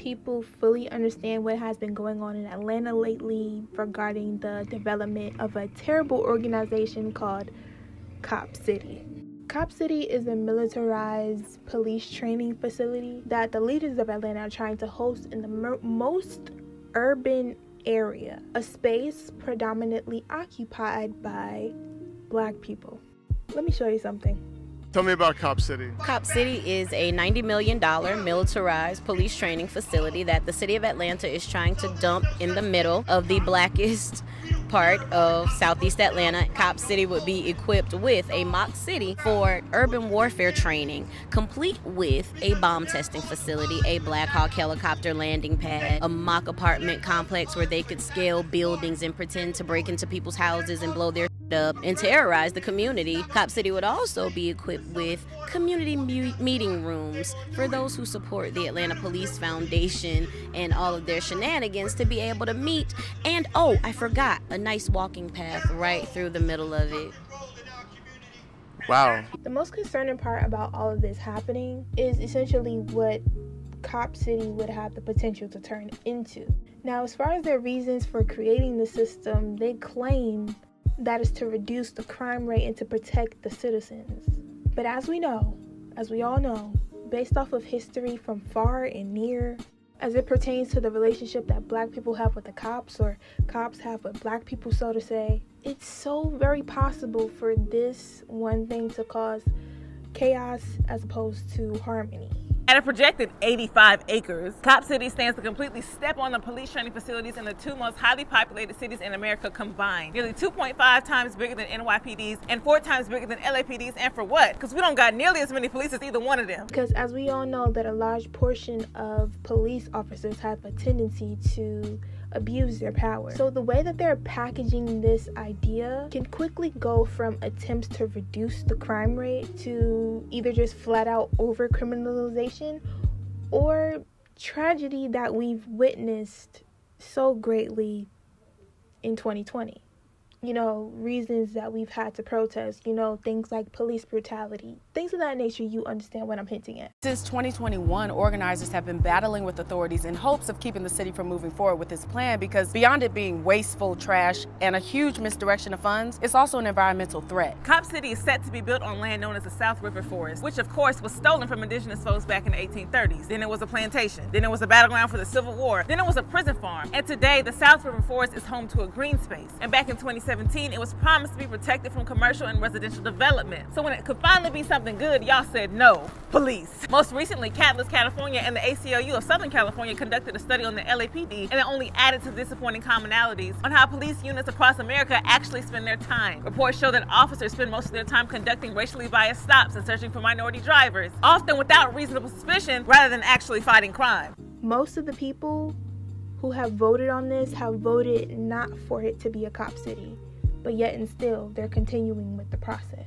people fully understand what has been going on in Atlanta lately regarding the development of a terrible organization called Cop City. Cop City is a militarized police training facility that the leaders of Atlanta are trying to host in the most urban area, a space predominantly occupied by Black people. Let me show you something. Tell me about Cop City. Cop City is a $90 million militarized police training facility that the city of Atlanta is trying to dump in the middle of the blackest part of Southeast Atlanta. Cop City would be equipped with a mock city for urban warfare training, complete with a bomb testing facility, a Black Hawk helicopter landing pad, a mock apartment complex where they could scale buildings and pretend to break into people's houses and blow their up and terrorize the community. Cop City would also be equipped with community meeting rooms for those who support the Atlanta Police Foundation and all of their shenanigans to be able to meet. And oh, I forgot, a nice walking path right through the middle of it. Wow. The most concerning part about all of this happening is essentially what Cop City would have the potential to turn into. Now, as far as their reasons for creating the system, they claim that is to reduce the crime rate and to protect the citizens. But as we all know, based off of history from far and near, as it pertains to the relationship that Black people have with the cops, or cops have with Black people, so to say, it's so very possible for this one thing to cause chaos as opposed to harmony. At a projected 85 acres, Cop City stands to completely step on the police training facilities in the two most highly populated cities in America combined. Nearly 2.5 times bigger than NYPD's and 4 times bigger than LAPD's. And for what? Because we don't got nearly as many police as either one of them. Because as we all know that a large portion of police officers have a tendency to abuse their power. So the way that they're packaging this idea can quickly go from attempts to reduce the crime rate to either just flat out over criminalization or tragedy that we've witnessed so greatly in 2020. You know, reasons that we've had to protest, you know, things like police brutality, things of that nature. You understand what I'm hinting at. Since 2021, organizers have been battling with authorities in hopes of keeping the city from moving forward with this plan because beyond it being wasteful, trash, and a huge misdirection of funds, it's also an environmental threat. Cop City is set to be built on land known as the South River Forest, which of course was stolen from indigenous folks back in the 1830s. Then it was a plantation. Then it was a battleground for the Civil War. Then it was a prison farm. And today, the South River Forest is home to a green space. And back in 2017, it was promised to be protected from commercial and residential development. So when it could finally be something good, y'all said no. Police. Most recently, Catalyst California and the ACLU of Southern California conducted a study on the LAPD, and it only added to disappointing commonalities on how police units across America actually spend their time. Reports show that officers spend most of their time conducting racially biased stops and searching for minority drivers, often without reasonable suspicion, rather than actually fighting crime. Most of the people who have voted on this have voted not for it to be a cop city, but yet and still they're continuing with the process.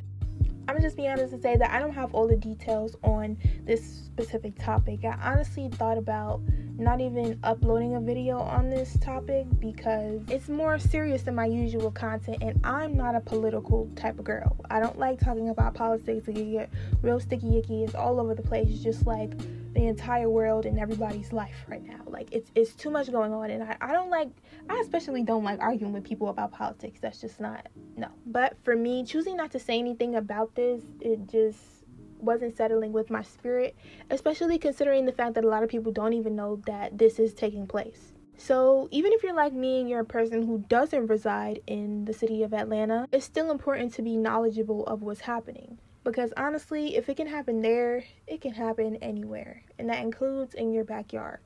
I'm gonna just be honest and say that I don't have all the details on this specific topic. I honestly thought about not even uploading a video on this topic because it's more serious than my usual content, and I'm not a political type of girl. I don't like talking about politics. It can get real sticky icky. It's all over the place. It's just like the entire world and everybody's life right now. Like it's too much going on, and I especially don't like arguing with people about politics. That's just not, no. But for me, choosing not to say anything about this, it just wasn't settling with my spirit, especially considering the fact that a lot of people don't even know that this is taking place. So even if you're like me and you're a person who doesn't reside in the city of Atlanta, it's still important to be knowledgeable of what's happening. Because honestly, if it can happen there, it can happen anywhere. And that includes in your backyard.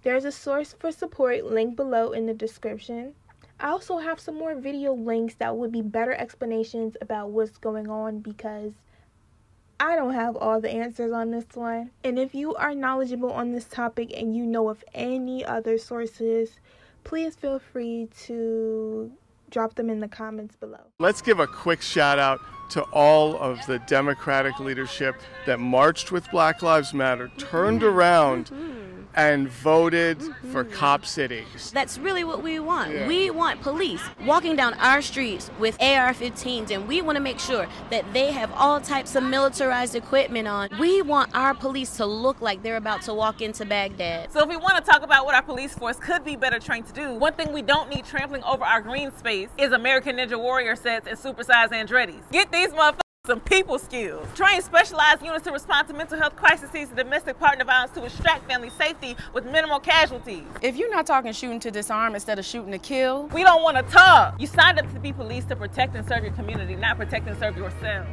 There's a source for support linked below in the description. I also have some more video links that would be better explanations about what's going on because I don't have all the answers on this one. And if you are knowledgeable on this topic and you know of any other sources, please feel free to drop them in the comments below. Let's give a quick shout out to all of the Democratic leadership that marched with Black Lives Matter, turned around and voted for cop cities. That's really what we want. Yeah. We want police walking down our streets with AR-15s, and we want to make sure that they have all types of militarized equipment on. We want our police to look like they're about to walk into Baghdad. So if we want to talk about what our police force could be better trained to do, one thing we don't need trampling over our green space is American Ninja Warrior sets and supersized Andrettis. Get these motherfuckers some people skills. Train specialized units to respond to mental health crises and domestic partner violence to extract family safety with minimal casualties. If you're not talking shooting to disarm instead of shooting to kill, We don't want to talk. You signed up to be police to protect and serve your community, not protect and serve yourself.